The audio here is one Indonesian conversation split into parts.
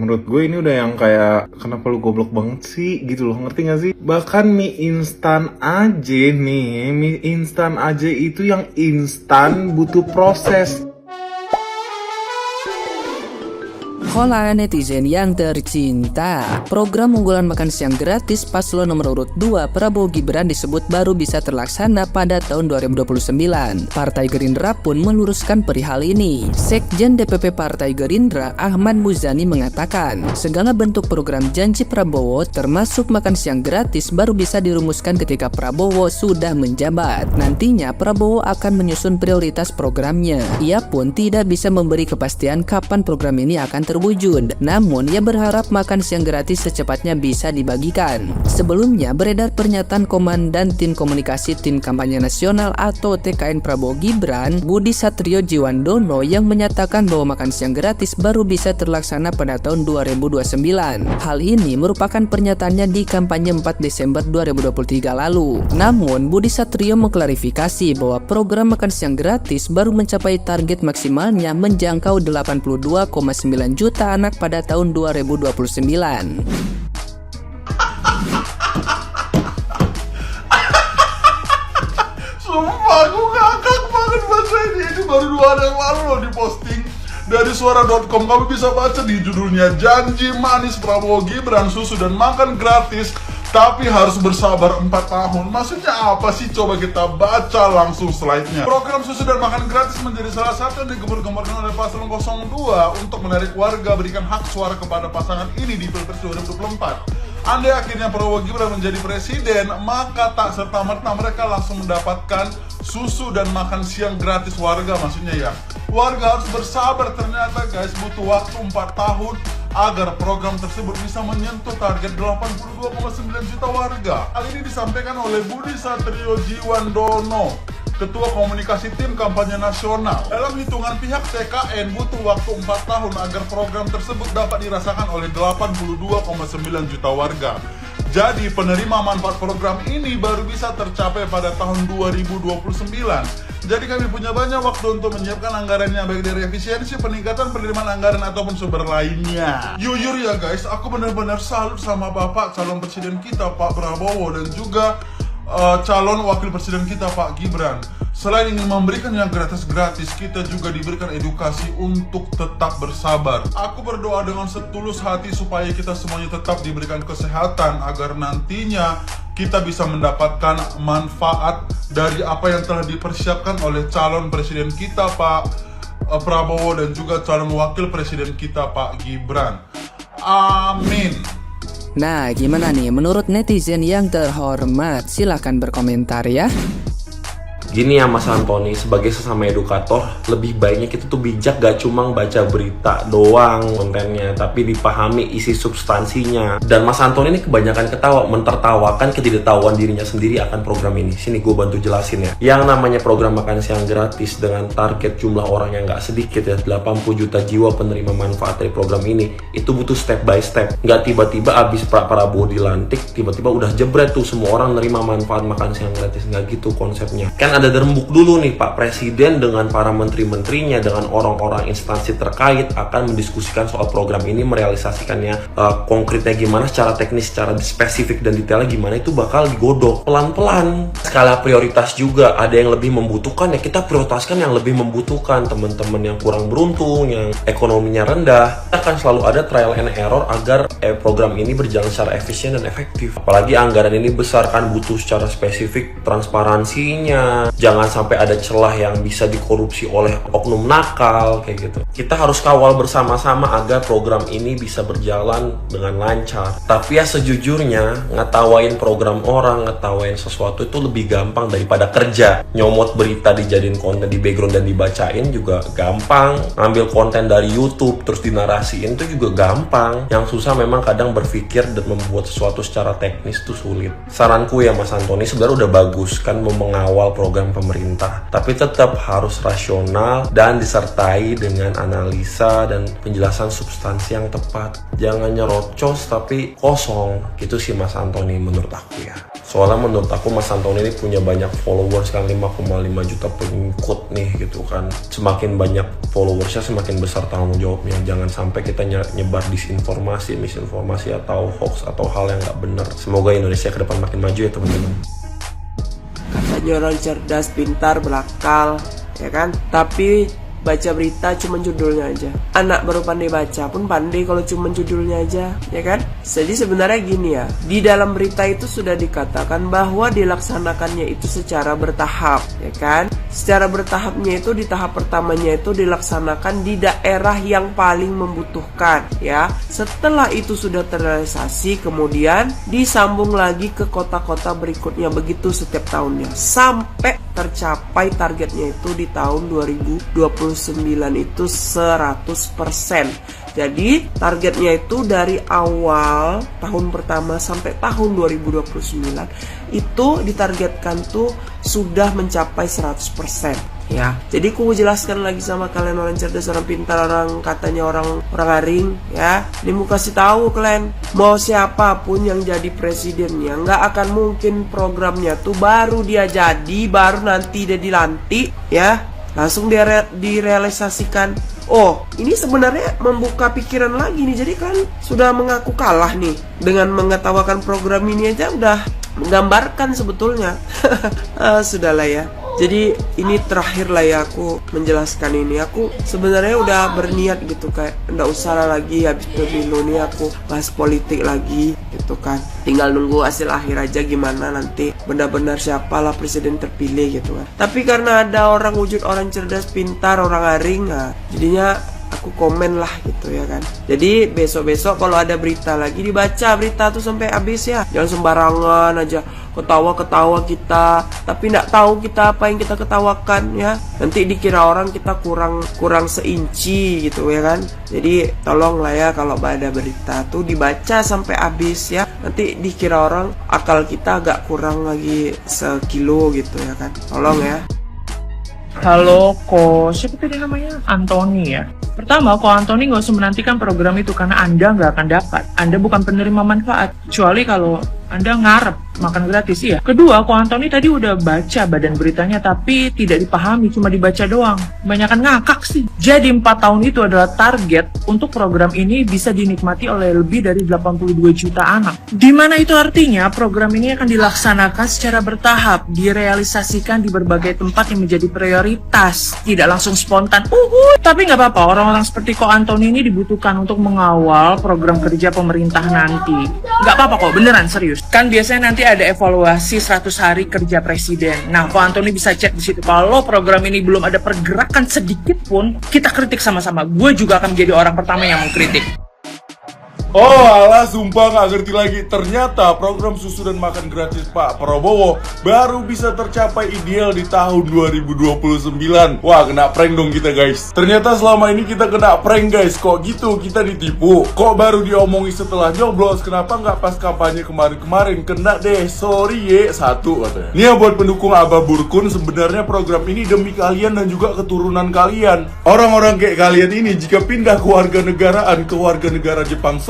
Menurut gue ini udah yang kayak, kenapa lu goblok banget sih gitu loh, ngerti gak sih? Bahkan mie instan aja nih, mie instan aja itu yang instan butuh proses. Hola netizen yang tercinta, program unggulan makan siang gratis paslon nomor urut 2 Prabowo Gibran disebut baru bisa terlaksana pada tahun 2029. Partai Gerindra pun meluruskan perihal ini. Sekjen DPP Partai Gerindra Ahmad Muzani mengatakan, segala bentuk program janji Prabowo termasuk makan siang gratis baru bisa dirumuskan ketika Prabowo sudah menjabat. Nantinya Prabowo akan menyusun prioritas programnya. Ia pun tidak bisa memberi kepastian kapan program ini akan terwujud. Namun, ia berharap makan siang gratis secepatnya bisa dibagikan. Sebelumnya, beredar pernyataan Komandan Tim Komunikasi Tim Kampanye Nasional atau TKN Prabowo Gibran, Budi Satrio Jiwandono yang menyatakan bahwa makan siang gratis baru bisa terlaksana pada tahun 2029. Hal ini merupakan pernyataannya di kampanye 4 Desember 2023 lalu. Namun, Budi Satrio mengklarifikasi bahwa program makan siang gratis baru mencapai target maksimalnya menjangkau 82,9 juta anak pada tahun 2029. Sumpah aku ngakak banget baca ini baru 2 hari yang lalu loh diposting dari suara.com. Kamu bisa baca di judulnya Janji Manis Prabowo Gibran susu dan makan gratis tapi harus bersabar 4 tahun. Maksudnya apa sih? Coba kita baca langsung slide-nya. Program susu dan makan gratis menjadi salah satu yang digembur-gemburkan oleh Paslon 02 untuk menarik warga berikan hak suara kepada pasangan ini di Pilpres 2024. Andai akhirnya Prabowo Gibran menjadi presiden, maka tak serta-merta mereka langsung mendapatkan susu dan makan siang gratis warga. Maksudnya ya, warga harus bersabar. Ternyata guys, butuh waktu 4 tahun agar program tersebut bisa menyentuh target 82,9 juta warga. Hal ini disampaikan oleh Budi Satrio Jiwandono, Ketua Komunikasi Tim Kampanye Nasional. Dalam hitungan pihak TKN, butuh waktu 4 tahun agar program tersebut dapat dirasakan oleh 82,9 juta warga. Jadi penerima manfaat program ini baru bisa tercapai pada tahun 2029. Jadi kami punya banyak waktu untuk menyiapkan anggarannya, baik dari efisiensi, peningkatan penerimaan anggaran ataupun sumber lainnya. Jujur ya guys, aku benar-benar salut sama Bapak calon presiden kita Pak Prabowo dan juga calon wakil presiden kita Pak Gibran. Selain ingin memberikan yang gratis-gratis, kita juga diberikan edukasi untuk tetap bersabar. Aku berdoa dengan setulus hati supaya kita semuanya tetap diberikan kesehatan agar nantinya kita bisa mendapatkan manfaat dari apa yang telah dipersiapkan oleh calon presiden kita Pak Prabowo dan juga calon wakil presiden kita Pak Gibran. Amin. Nah, gimana nih menurut netizen yang terhormat? Silahkan berkomentar ya. Gini ya Mas Antoni, sebagai sesama edukator, lebih baiknya kita tuh bijak gak cuma baca berita doang kontennya, tapi dipahami isi substansinya. Dan Mas Antoni ini kebanyakan ketawa, mentertawakan ketidaktahuan dirinya sendiri akan program ini. Sini gue bantu jelasin ya. Yang namanya program makan siang gratis dengan target jumlah orang yang gak sedikit ya, 80 juta jiwa penerima manfaat dari program ini, itu butuh step by step. Gak tiba-tiba abis Pak Prabowo dilantik, tiba-tiba udah jebret tuh semua orang nerima manfaat makan siang gratis. Gak gitu konsepnya. Kan ada rembuk dulu nih Pak Presiden dengan para menteri-menterinya, dengan orang-orang instansi terkait akan mendiskusikan soal program ini, merealisasikannya konkretnya gimana, secara teknis, secara spesifik dan detailnya gimana, itu bakal digodok pelan-pelan. Skala prioritas juga, ada yang lebih membutuhkan ya kita prioritaskan yang lebih membutuhkan. Teman-teman yang kurang beruntung, yang ekonominya rendah, akan selalu ada trial and error agar program ini berjalan secara efisien dan efektif. Apalagi anggaran ini besar kan, butuh secara spesifik transparansinya. Jangan sampai ada celah yang bisa dikorupsi oleh oknum nakal kayak gitu. Kita harus kawal bersama-sama agar program ini bisa berjalan dengan lancar. Tapi ya sejujurnya ngetawain program orang, ngetawain sesuatu itu lebih gampang daripada kerja. Nyomot berita dijadiin konten di background dan dibacain juga gampang. Ngambil konten dari YouTube terus dinarasiin itu juga gampang. Yang susah memang kadang berpikir dan membuat sesuatu secara teknis itu sulit. Saranku ya Mas Antoni, sebenarnya udah bagus kan mengawal program pemerintah, tapi tetap harus rasional dan disertai dengan analisa dan penjelasan substansi yang tepat. Jangan nyerocos tapi kosong. Gitu sih Mas Antoni menurut aku ya. Soalnya menurut aku Mas Antoni ini punya banyak followers kan, 5,5 juta pengikut nih gitu kan. Semakin banyak followersnya semakin besar tanggung jawabnya. Jangan sampai kita nyebar disinformasi, misinformasi atau hoax atau hal yang nggak benar. Semoga Indonesia ke depan makin maju ya teman-teman. Katanya orang cerdas, pintar, berakal, ya kan? Tapi baca berita cuma judulnya aja. Anak baru pandai baca pun pandai kalau cuma judulnya aja, ya kan? Jadi sebenarnya gini ya, di dalam berita itu sudah dikatakan bahwa dilaksanakannya itu secara bertahap, ya kan? Secara bertahapnya itu di tahap pertamanya itu dilaksanakan di daerah yang paling membutuhkan, ya. Setelah itu sudah terrealisasi, kemudian disambung lagi ke kota-kota berikutnya, begitu setiap tahunnya sampai tercapai targetnya itu di tahun 2029 itu 100%. Jadi targetnya itu dari awal tahun pertama sampai tahun 2029 itu ditargetkan tuh sudah mencapai 100%. Ya, jadi aku jelaskan lagi sama kalian orang cerdas, orang pintar, orang katanya orang aring, ya. Ini mau kasih tahu kalian, mau siapapun yang jadi presidennya, nggak akan mungkin programnya tuh baru dia jadi, baru nanti dia dilantik, ya, langsung dia direalisasikan. Oh, ini sebenarnya membuka pikiran lagi nih. Jadi kan sudah mengaku kalah nih dengan mengetawakan program ini aja udah menggambarkan sebetulnya. Sudahlah ya. Jadi ini terakhir lah ya aku menjelaskan ini. Aku sebenarnya udah berniat gitu, kayak nggak usah lah lagi habis pemilu nih aku bahas politik lagi gitu kan. Tinggal nunggu hasil akhir aja gimana nanti benar-benar siapalah presiden terpilih gitu kan. Tapi karena ada orang wujud orang cerdas, pintar, orang aring, nah jadinya aku komen lah gitu ya kan. Jadi besok-besok kalau ada berita lagi dibaca berita tuh sampai habis ya. Jangan sembarangan aja ketawa-ketawa kita, tapi nggak tahu kita apa yang kita ketawakan ya. Nanti dikira orang kita kurang seinci gitu ya kan. Jadi tolong lah ya kalau ada berita tuh dibaca sampai habis ya. Nanti dikira orang akal kita agak kurang lagi sekilo gitu ya kan. Tolong ya. Halo, siapa tadi namanya? Anthony ya. Pertama, Anthony nggak usah menantikan program itu karena Anda nggak akan dapat. Anda bukan penerima manfaat, kecuali kalau Anda ngarep makan gratis, iya. Kedua, Anthony tadi udah baca badan beritanya tapi tidak dipahami, cuma dibaca doang. Kebanyakan ngakak sih. Jadi 4 tahun itu adalah target untuk program ini bisa dinikmati oleh lebih dari 82 juta anak. Dimana itu artinya program ini akan dilaksanakan secara bertahap, direalisasikan di berbagai tempat yang menjadi prioritas, tidak langsung spontan. Tapi nggak apa-apa, orang-orang seperti Anthony ini dibutuhkan untuk mengawal program kerja pemerintah nanti. Nggak apa-apa kok, beneran serius. Kan biasanya nanti ada evaluasi 100 hari kerja presiden. Nah, Anthony bisa cek di situ. Kalau program ini belum ada pergerakan sedikit pun, kita kritik sama-sama. Gue juga akan menjadi orang pertama yang mengkritik. Oh alah, sumpah gak ngerti lagi. Ternyata program susu dan makan gratis Pak Prabowo baru bisa tercapai ideal di tahun 2029. Wah, kena prank dong kita guys. Ternyata selama ini kita kena prank guys. Kok gitu kita ditipu? Kok baru diomongi setelah nyoblos? Kenapa nggak pas kampanye kemarin-kemarin? Kena deh, sorry ye, satu katanya. Nih ya buat pendukung Abah Burkun, sebenarnya program ini demi kalian dan juga keturunan kalian. Orang-orang kayak kalian ini jika pindah ke warga negara Jepang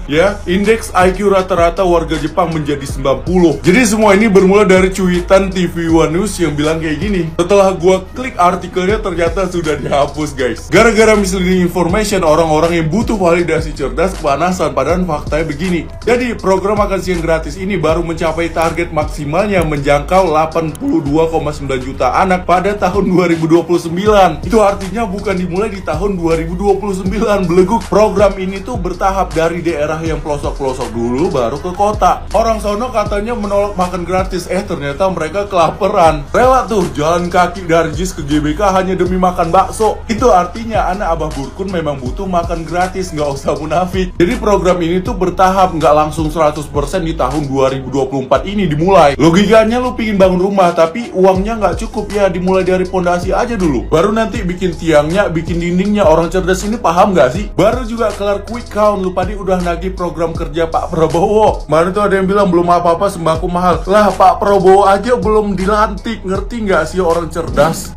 ya, indeks IQ rata-rata warga Jepang menjadi 90. Jadi semua ini bermula dari cuitan TV One News yang bilang kayak gini. Setelah gua klik artikelnya ternyata sudah dihapus guys. Gara-gara misleading information, orang-orang yang butuh validasi cerdas kepanasan, padahal faktanya begini. Jadi program makan siang gratis ini baru mencapai target maksimalnya menjangkau 82,9 juta anak pada tahun 2029. Itu artinya bukan dimulai di tahun 2029. Beleguk, program ini tuh bertahap dari daerah yang pelosok-pelosok dulu baru ke kota. Orang sono katanya menolak makan gratis, ternyata mereka kelaparan. Rela tuh jalan kaki dari JIS ke GBK hanya demi makan bakso. Itu artinya anak Abah Burkun memang butuh makan gratis, nggak usah munafik. Jadi program ini tuh bertahap, nggak langsung 100% di tahun 2024 ini dimulai. Logikanya lu pingin bangun rumah tapi uangnya nggak cukup, ya dimulai dari pondasi aja dulu. Baru nanti bikin tiangnya, bikin dindingnya. Orang cerdas ini paham nggak sih? Baru juga kelar quick count, lu tadi udah nagih program kerja Pak Prabowo. Kemarin tuh ada yang bilang belum apa-apa sembako mahal. Lah Pak Prabowo aja belum dilantik, ngerti nggak sih orang cerdas?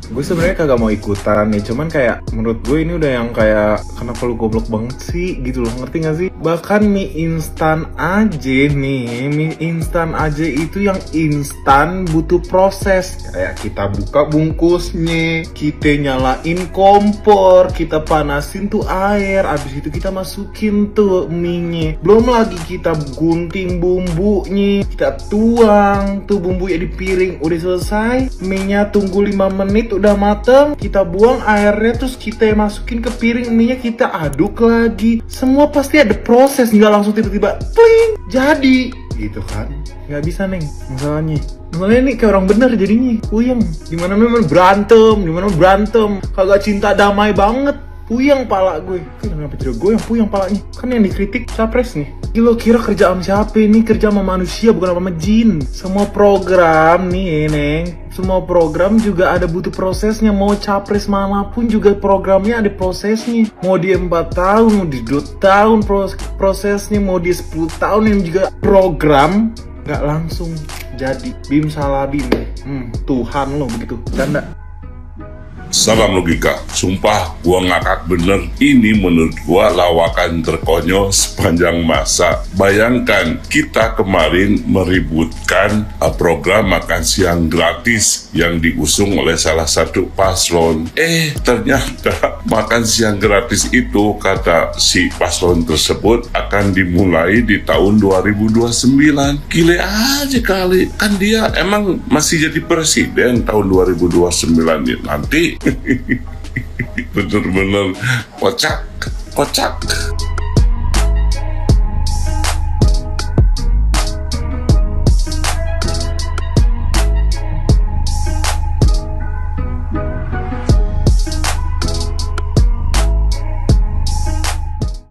Gue sebenarnya kagak mau ikutan nih, cuman kayak menurut gue ini udah yang kayak kenapa lu goblok banget sih gitu loh, ngerti gak sih? Bahkan mie instan aja nih, mie instan aja itu yang instan butuh proses. Kayak kita buka bungkusnya, kita nyalain kompor, kita panasin tuh air, abis itu kita masukin tuh mie-nya. Belum lagi kita gunting bumbunya, kita tuang tuh bumbunya di piring. Udah selesai, mie-nya tunggu 5 menit udah mateng, kita buang airnya, terus kita masukin ke piring, mie-nya kita aduk lagi. Semua pasti ada proses, nggak langsung tiba-tiba pling jadi gitu kan. Nggak bisa Neng masalahnya ini kayak orang bener jadinya puyeng. Dimana berantem kagak cinta damai banget. Puyeng pala gue. Kenapa tidak gue yang puyeng palanya? Kan yang dikritik capres nih. Lo kira kerja sama siapa? Ini kerja sama manusia bukan sama jin. Semua program nih Neng, semua program juga ada butuh prosesnya. Mau capres manapun juga programnya ada prosesnya. Mau dia 4 tahun, mau di 2 tahun prosesnya, mau dia 10 tahun yang juga program nggak langsung jadi. Bim salah bim. Tuhan lo begitu. Canda. Salam logika, sumpah gua ngakak bener. Ini menurut gua lawakan terkonyol sepanjang masa. Bayangkan kita kemarin meributkan program makan siang gratis yang diusung oleh salah satu paslon. Ternyata makan siang gratis itu kata si paslon tersebut akan dimulai di tahun 2029. Gile aja kali, kan dia emang masih jadi presiden tahun 2029 nanti. Bener-bener kocak.